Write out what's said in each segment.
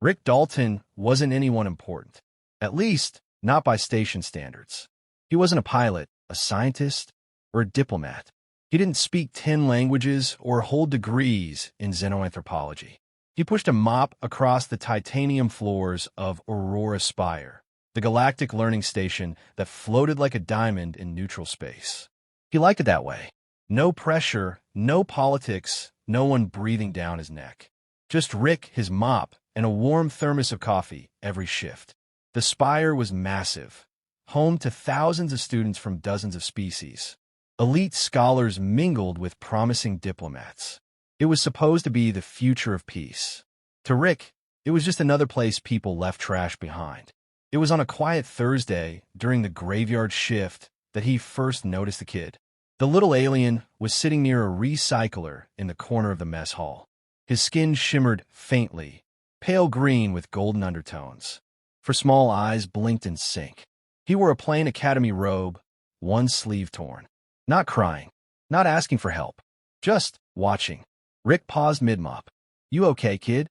Rick Dalton wasn't anyone important, at least not by station standards. He wasn't a pilot, a scientist, or a diplomat. He didn't speak 10 languages or hold degrees in xenoanthropology. He pushed a mop across the titanium floors of Aurora Spire, the galactic learning station that floated like a diamond in neutral space. He liked it that way. No pressure, no politics, no one breathing down his neck. Just Rick, his mop, and a warm thermos of coffee every shift. The spire was massive, home to thousands of students from dozens of species. Elite scholars mingled with promising diplomats. It was supposed to be the future of peace. To Rick, it was just another place people left trash behind. It was on a quiet Thursday during the graveyard shift that he first noticed the kid. The little alien was sitting near a recycler in the corner of the mess hall. His skin shimmered faintly, pale green with golden undertones. For small eyes blinked in sync. He wore a plain academy robe, one sleeve torn. Not crying, not asking for help, just watching. Rick paused mid-mop. "You okay, kid?"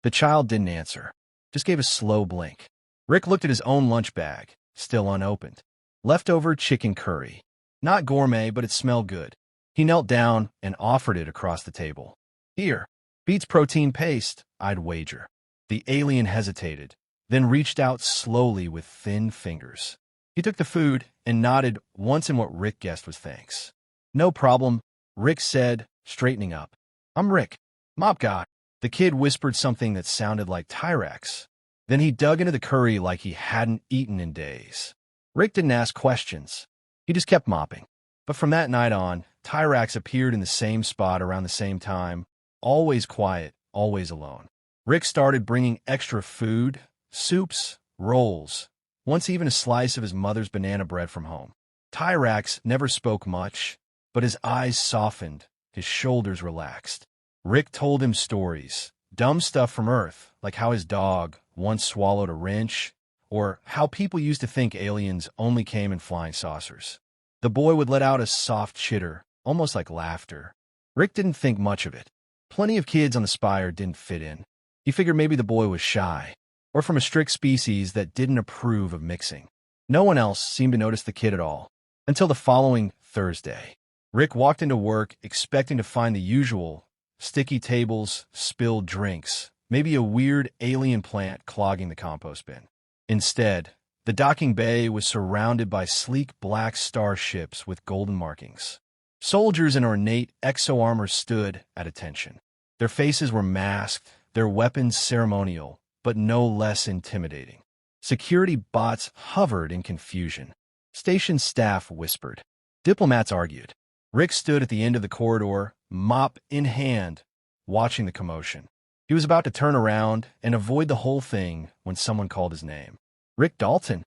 The child didn't answer, just gave a slow blink. Rick looked at his own lunch bag, still unopened. Leftover chicken curry. Not gourmet, but it smelled good. He knelt down and offered it across the table. "Here, beats protein paste, I'd wager." The alien hesitated, then reached out slowly with thin fingers. He took the food and nodded once in what Rick guessed was thanks. "No problem," Rick said, straightening up. "I'm Rick, mop guy." The kid whispered something that sounded like Tyrax. Then he dug into the curry like he hadn't eaten in days. Rick didn't ask questions. He just kept mopping. But from that night on, Tyrax appeared in the same spot around the same time, always quiet, always alone. Rick started bringing extra food, soups, rolls, once even a slice of his mother's banana bread from home. Tyrax never spoke much, but his eyes softened, his shoulders relaxed. Rick told him stories, dumb stuff from Earth, like how his dog once swallowed a wrench, or how people used to think aliens only came in flying saucers. The boy would let out a soft chitter, almost like laughter. Rick didn't think much of it. Plenty of kids on the spire didn't fit in. He figured maybe the boy was shy, or from a strict species that didn't approve of mixing. No one else seemed to notice the kid at all, until the following Thursday. Rick walked into work expecting to find the usual: sticky tables, spilled drinks, maybe a weird alien plant clogging the compost bin. Instead, the docking bay was surrounded by sleek black starships with golden markings. Soldiers in ornate exo-armor stood at attention. Their faces were masked, their weapons ceremonial, but no less intimidating. Security bots hovered in confusion. Station staff whispered. Diplomats argued. Rick stood at the end of the corridor, mop in hand, watching the commotion. He was about to turn around and avoid the whole thing when someone called his name. "Rick Dalton."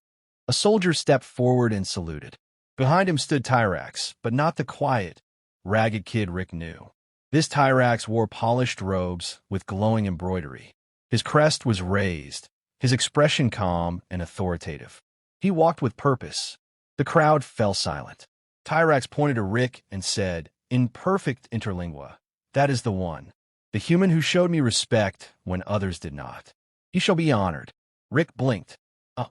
A soldier stepped forward and saluted. Behind him stood Tyrax, but not the quiet, ragged kid Rick knew. This Tyrax wore polished robes with glowing embroidery. His crest was raised, his expression calm and authoritative. He walked with purpose. The crowd fell silent. Tyrax pointed to Rick and said, in perfect interlingua, "That is the one, the human who showed me respect when others did not. He shall be honored." Rick blinked.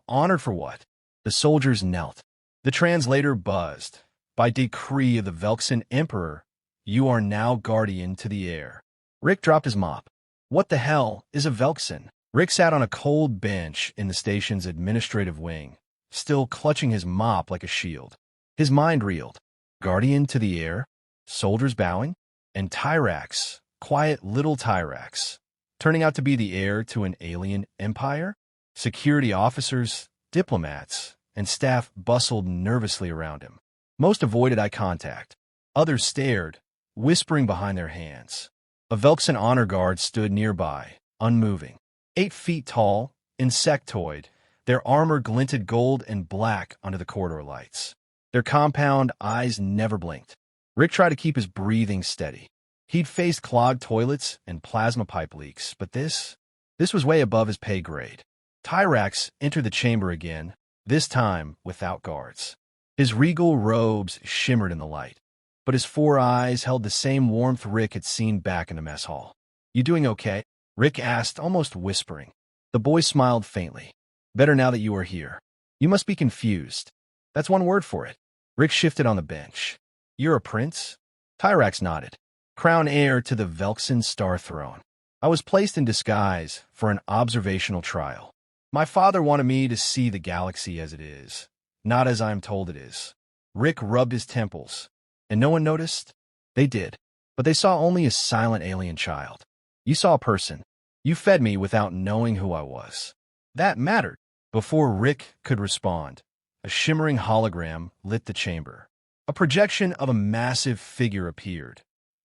Honored for what? The soldiers knelt. The translator buzzed. "By decree of the Velxan Emperor, you are now guardian to the heir." Rick dropped his mop. What the hell is a Velxan? Rick sat on a cold bench in the station's administrative wing, still clutching his mop like a shield. His mind reeled. Guardian to the heir? Soldiers bowing? And Tyrax, quiet little Tyrax, turning out to be the heir to an alien empire? Security officers, diplomats, and staff bustled nervously around him. Most avoided eye contact. Others stared, whispering behind their hands. A Velxan honor guard stood nearby, unmoving. 8 feet tall, insectoid, their armor glinted gold and black under the corridor lights. Their compound eyes never blinked. Rick tried to keep his breathing steady. He'd faced clogged toilets and plasma pipe leaks, but this was way above his pay grade. Tyrax entered the chamber again, this time without guards. His regal robes shimmered in the light, but his 4 eyes held the same warmth Rick had seen back in the mess hall. "You doing okay?" Rick asked, almost whispering. The boy smiled faintly. Better now that you are here. You must be confused. That's one word for it. Rick shifted on the bench. You're a prince? Tyrax nodded. Crown heir to the Velxen Star Throne. I was placed in disguise for an observational trial. My father wanted me to see the galaxy as it is, not as I am told it is. Rick rubbed his temples. And no one noticed? They did. But they saw only a silent alien child. You saw a person. You fed me without knowing who I was. That mattered. Before Rick could respond, a shimmering hologram lit the chamber. A projection of a massive figure appeared.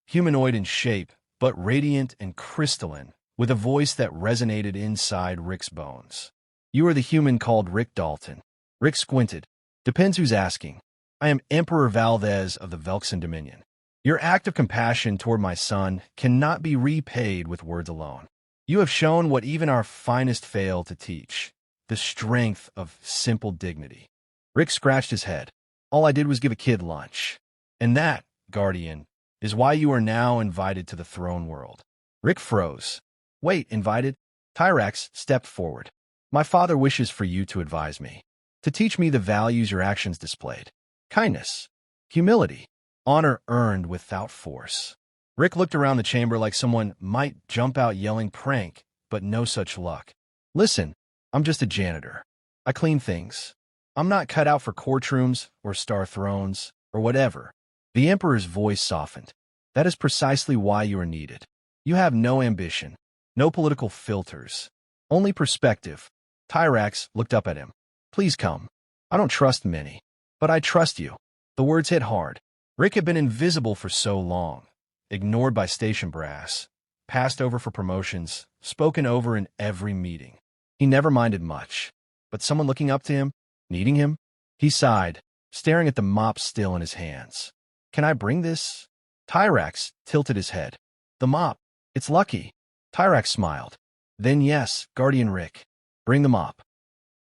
Humanoid in shape, but radiant and crystalline, with a voice that resonated inside Rick's bones. You are the human called Rick Dalton. Rick squinted. Depends who's asking. I am Emperor Valdez of the Velxen Dominion. Your act of compassion toward my son cannot be repaid with words alone. You have shown what even our finest fail to teach, the strength of simple dignity. Rick scratched his head. All I did was give a kid lunch. And that, Guardian, is why you are now invited to the throne world. Rick froze. Wait, invited? Tyrax stepped forward. My father wishes for you to advise me, to teach me the values your actions displayed. Kindness, humility, honor earned without force. Rick looked around the chamber like someone might jump out yelling prank, but no such luck. Listen, I'm just a janitor. I clean things. I'm not cut out for courtrooms or star thrones or whatever. The Emperor's voice softened. That is precisely why you are needed. You have no ambition, no political filters, only perspective. Tyrax looked up at him. Please come. I don't trust many, but I trust you. The words hit hard. Rick had been invisible for so long, ignored by station brass, passed over for promotions, spoken over in every meeting. He never minded much, but someone looking up to him, needing him? He sighed, staring at the mop still in his hands. Can I bring this? Tyrax tilted his head. The mop. It's lucky. Tyrax smiled. Then yes, Guardian Rick. Bring the mop.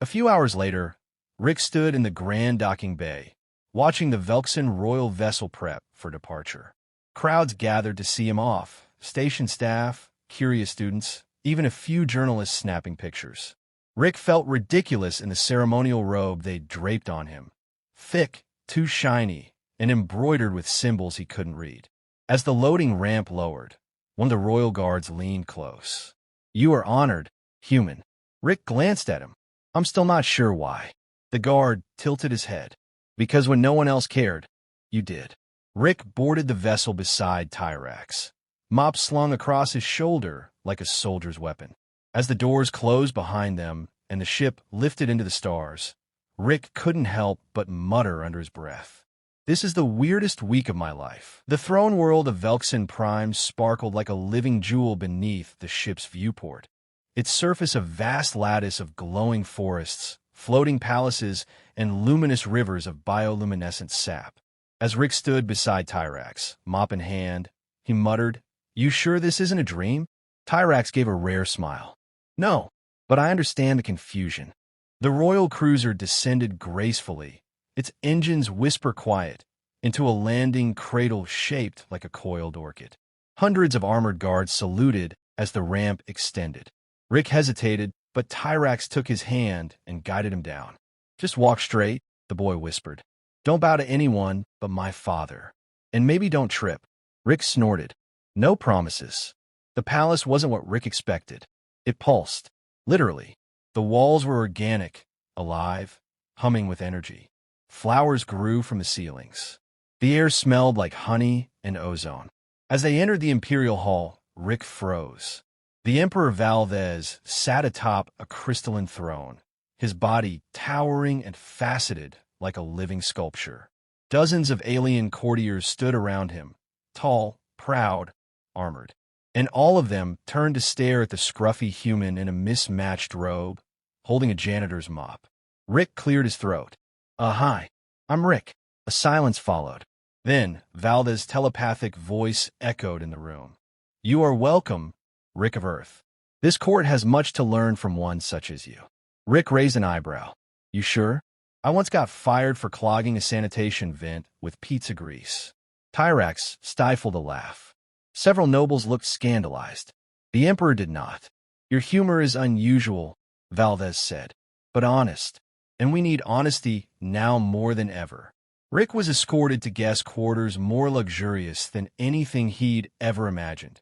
A few hours later, Rick stood in the grand docking bay, watching the Velxen royal vessel prep for departure. Crowds gathered to see him off, station staff, curious students, even a few journalists snapping pictures. Rick felt ridiculous in the ceremonial robe they draped on him. Thick, too shiny, and embroidered with symbols he couldn't read. As the loading ramp lowered, one of the royal guards leaned close. You are honored, human. Rick glanced at him. I'm still not sure why. The guard tilted his head. Because when no one else cared, you did. Rick boarded the vessel beside Tyrax. Mop slung across his shoulder like a soldier's weapon. As the doors closed behind them and the ship lifted into the stars, Rick couldn't help but mutter under his breath. This is the weirdest week of my life. The throne world of Velxen Prime sparkled like a living jewel beneath the ship's viewport. Its surface a vast lattice of glowing forests, floating palaces, and luminous rivers of bioluminescent sap. As Rick stood beside Tyrax, mop in hand, he muttered, You sure this isn't a dream? Tyrax gave a rare smile. No, but I understand the confusion. The royal cruiser descended gracefully, its engines whisper quiet, into a landing cradle shaped like a coiled orchid. Hundreds of armored guards saluted as the ramp extended. Rick hesitated, but Tyrax took his hand and guided him down. Just walk straight, the boy whispered. Don't bow to anyone but my father. And maybe don't trip. Rick snorted. No promises. The palace wasn't what Rick expected. It pulsed. Literally. The walls were organic, alive, humming with energy. Flowers grew from the ceilings. The air smelled like honey and ozone. As they entered the Imperial Hall, Rick froze. The Emperor Valdez sat atop a crystalline throne, his body towering and faceted like a living sculpture. Dozens of alien courtiers stood around him, tall, proud, armored. And all of them turned to stare at the scruffy human in a mismatched robe, holding a janitor's mop. Rick cleared his throat. Hi, I'm Rick. A silence followed. Then, Valdez's telepathic voice echoed in the room. You are welcome, Rick of Earth. This court has much to learn from one such as you. Rick raised an eyebrow. You sure? I once got fired for clogging a sanitation vent with pizza grease. Tyrax stifled a laugh. Several nobles looked scandalized. The Emperor did not. Your humor is unusual, Valdez said, but honest. And we need honesty now more than ever. Rick was escorted to guest quarters more luxurious than anything he'd ever imagined.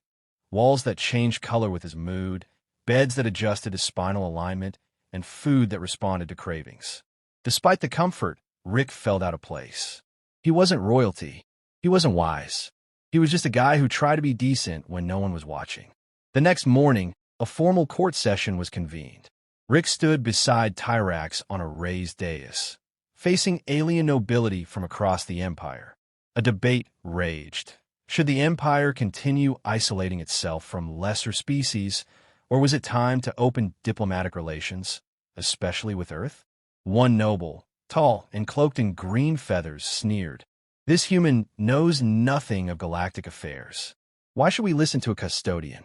Walls that changed color with his mood, beds that adjusted his spinal alignment, and food that responded to cravings. Despite the comfort, Rick felt out of place. He wasn't royalty. He wasn't wise. He was just a guy who tried to be decent when no one was watching. The next morning, a formal court session was convened. Rick stood beside Tyrax on a raised dais, facing alien nobility from across the Empire. A debate raged. Should the Empire continue isolating itself from lesser species, or was it time to open diplomatic relations, especially with Earth? One noble, tall and cloaked in green feathers, sneered. This human knows nothing of galactic affairs. Why should we listen to a custodian?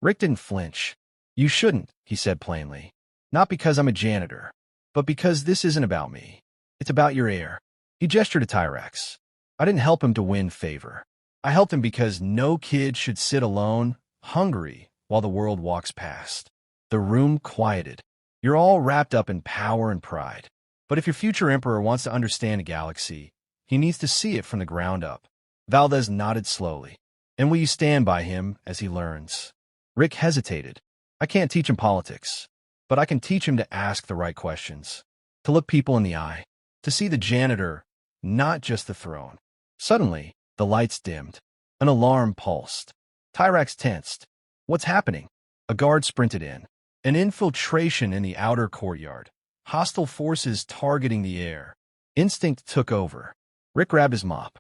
Rick didn't flinch. You shouldn't, he said plainly. Not because I'm a janitor, but because this isn't about me. It's about your heir. He gestured to Tyrax. I didn't help him to win favor. I helped him because no kid should sit alone, hungry, while the world walks past. The room quieted. You're all wrapped up in power and pride. But if your future emperor wants to understand a galaxy, he needs to see it from the ground up. Valdez nodded slowly. And will you stand by him as he learns? Rick hesitated. I can't teach him politics, but I can teach him to ask the right questions, to look people in the eye, to see the janitor, not just the throne. Suddenly, the lights dimmed. An alarm pulsed. Tyrax tensed. What's happening? A guard sprinted in. An infiltration in the outer courtyard. Hostile forces targeting the air. Instinct took over. Rick grabbed his mop.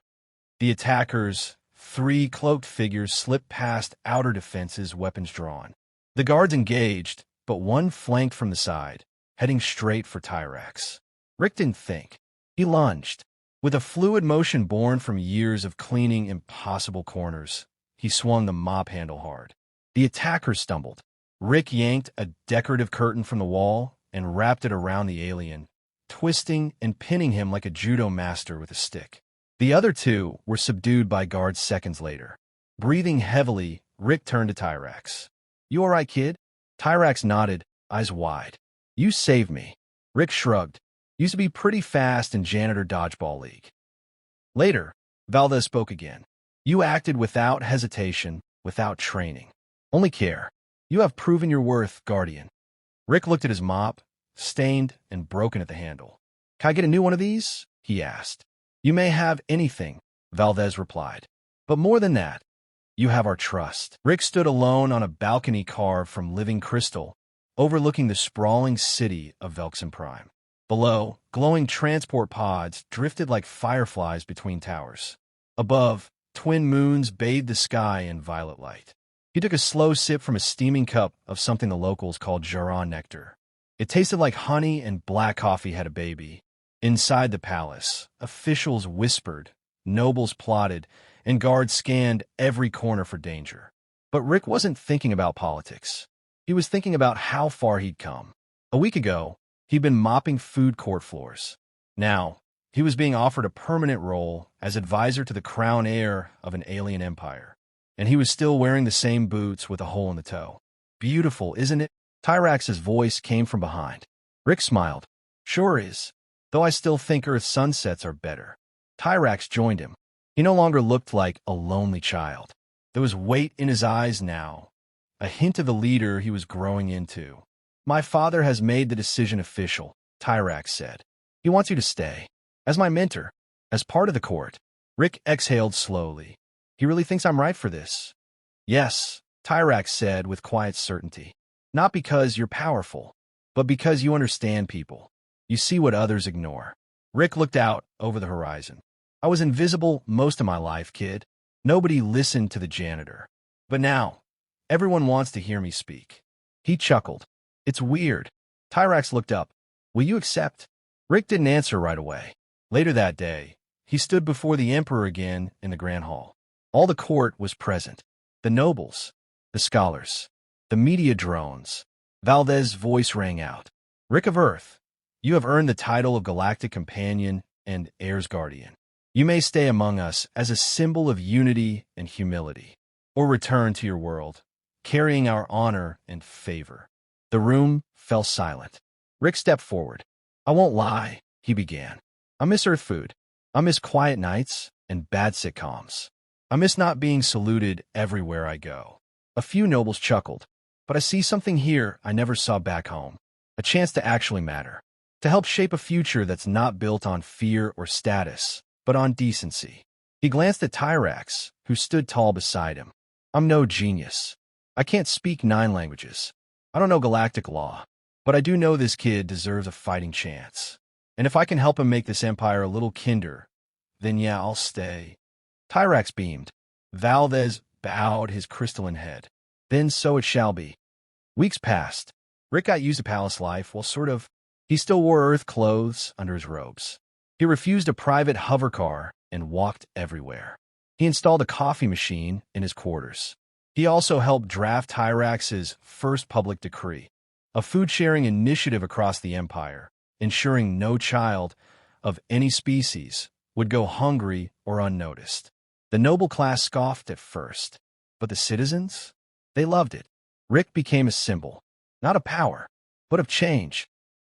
The attackers, 3 cloaked figures, slipped past outer defenses, weapons drawn. The guards engaged, but one flanked from the side, heading straight for Tyrax. Rick didn't think. He lunged. With a fluid motion born from years of cleaning impossible corners, he swung the mop handle hard. The attacker stumbled. Rick yanked a decorative curtain from the wall and wrapped it around the alien, twisting and pinning him like a judo master with a stick. The other 2 were subdued by guards seconds later. Breathing heavily, Rick turned to Tyrax. You all right, kid? Tyrax nodded, eyes wide. You saved me. Rick shrugged. Used to be pretty fast in Janitor Dodgeball League. Later, Valdez spoke again. You acted without hesitation, without training. Only care. You have proven your worth, Guardian. Rick looked at his mop, stained and broken at the handle. Can I get a new one of these? He asked. You may have anything, Valdez replied. But more than that, you have our trust. Rick stood alone on a balcony carved from living crystal, overlooking the sprawling city of Velxen Prime. Below, glowing transport pods drifted like fireflies between towers. Above, twin moons bathed the sky in violet light. He took a slow sip from a steaming cup of something the locals called Jaran nectar. It tasted like honey and black coffee had a baby. Inside the palace, officials whispered, nobles plotted, and guards scanned every corner for danger. But Rick wasn't thinking about politics. He was thinking about how far he'd come. A week ago, he'd been mopping food court floors. Now, he was being offered a permanent role as advisor to the crown heir of an alien empire. And he was still wearing the same boots with a hole in the toe. Beautiful, isn't it? Tyrax's voice came from behind. Rick smiled. Sure is, though I still think Earth's sunsets are better. Tyrax joined him. He no longer looked like a lonely child. There was weight in his eyes now, a hint of the leader he was growing into. My father has made the decision official, Tyrax said. He wants you to stay, as my mentor, as part of the court. Rick exhaled slowly. He really thinks I'm right for this? Yes, Tyrax said with quiet certainty. Not because you're powerful, but because you understand people. You see what others ignore. Rick looked out over the horizon. I was invisible most of my life, kid. Nobody listened to the janitor. But now, everyone wants to hear me speak. He chuckled. It's weird. Tyrax looked up. Will you accept? Rick didn't answer right away. Later that day, he stood before the emperor again in the grand hall. All the court was present. The nobles, the scholars, the media drones. Valdez's voice rang out. Rick of Earth, you have earned the title of Galactic Companion and Heir's Guardian. You may stay among us as a symbol of unity and humility, or return to your world, carrying our honor and favor. The room fell silent. Rick stepped forward. "I won't lie," he began. "I miss Earth food. I miss quiet nights and bad sitcoms. I miss not being saluted everywhere I go." A few nobles chuckled. "But I see something here I never saw back home. A chance to actually matter. To help shape a future that's not built on fear or status, but on decency." He glanced at Tyrax, who stood tall beside him. "I'm no genius. I can't speak 9 languages. I don't know galactic law. But I do know this kid deserves a fighting chance. And if I can help him make this empire a little kinder, then yeah, I'll stay." Tyrax beamed. Valdez bowed his crystalline head. "Then so it shall be." Weeks passed. Rick got used to palace life while he still wore Earth clothes under his robes. He refused a private hover car and walked everywhere. He installed a coffee machine in his quarters. He also helped draft Tyrax's first public decree, a food-sharing initiative across the empire, ensuring no child of any species would go hungry or unnoticed. The noble class scoffed at first, but the citizens? They loved it. Rick became a symbol, not of power, but of change.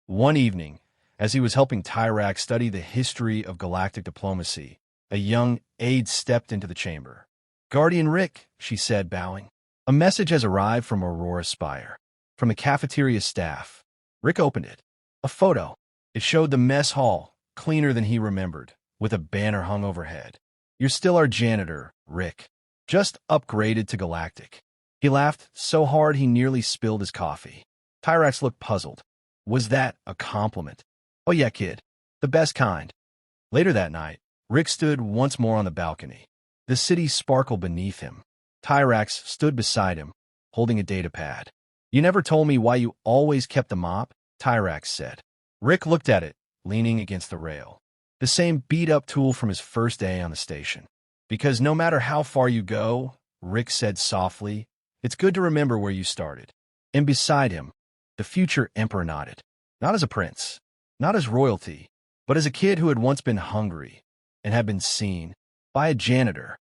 One evening, as he was helping Tyrax study the history of galactic diplomacy, a young aide stepped into the chamber. "Guardian Rick," she said, bowing. "A message has arrived from Aurora Spire, from the cafeteria staff." Rick opened it. A photo. It showed the mess hall, cleaner than he remembered, with a banner hung overhead. "You're still our janitor, Rick. Just upgraded to galactic." He laughed so hard he nearly spilled his coffee. Tyrax looked puzzled. Was that a compliment? "Oh yeah, kid. The best kind." Later that night, Rick stood once more on the balcony. The city sparkled beneath him. Tyrax stood beside him, holding a data pad. "You never told me why you always kept the mop," Tyrax said. Rick looked at it, leaning against the rail. The same beat-up tool from his first day on the station. "Because no matter how far you go," Rick said softly, "it's good to remember where you started." And beside him, the future emperor nodded. Not as a prince, not as royalty, but as a kid who had once been hungry and had been seen by a janitor